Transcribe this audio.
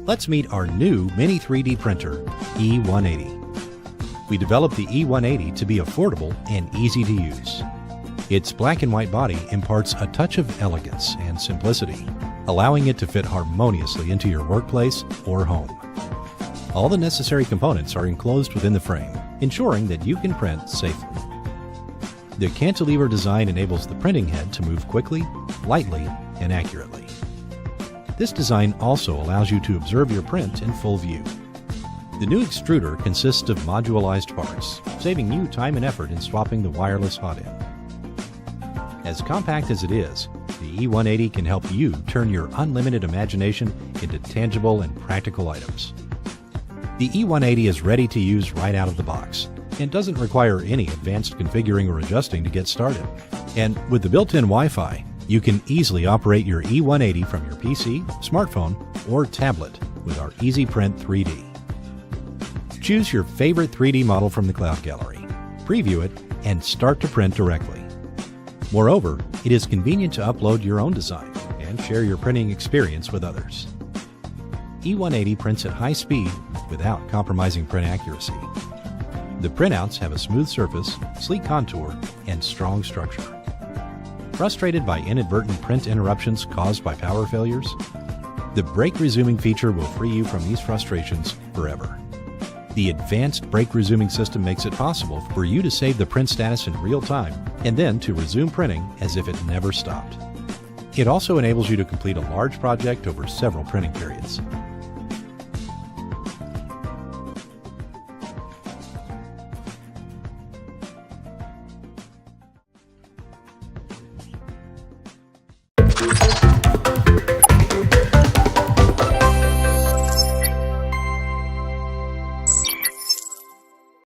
Let's meet our new mini 3D printer, E180. We developed the E180 to be affordable and easy to use. Its black and white body imparts a touch of elegance and simplicity, allowing it to fit harmoniously into your workplace or home. All the necessary components are enclosed within the frame, ensuring that you can print safely. The cantilever design enables the printing head to move quickly, lightly, and accurately. This design also allows you to observe your print in full view. The new extruder consists of modularized parts, saving you time and effort in swapping the wireless hotend. As compact as it is, the E180 can help you turn your unlimited imagination into tangible and practical items. The E180 is ready to use right out of the box and doesn't require any advanced configuring or adjusting to get started. And with the built-in Wi-Fi, you can easily operate your E180 from your PC, smartphone, or tablet with our EasyPrint 3D. Choose your favorite 3D model from the Cloud Gallery, preview it, and start to print directly. Moreover, it is convenient to upload your own design and share your printing experience with others. E180 prints at high speed without compromising print accuracy. The printouts have a smooth surface, sleek contour, and strong structure. Frustrated by inadvertent print interruptions caused by power failures? The brake resuming feature will free you from these frustrations forever. The advanced brake resuming system makes it possible for you to save the print status in real time and then to resume printing as if it never stopped. It also enables you to complete a large project over several printing periods.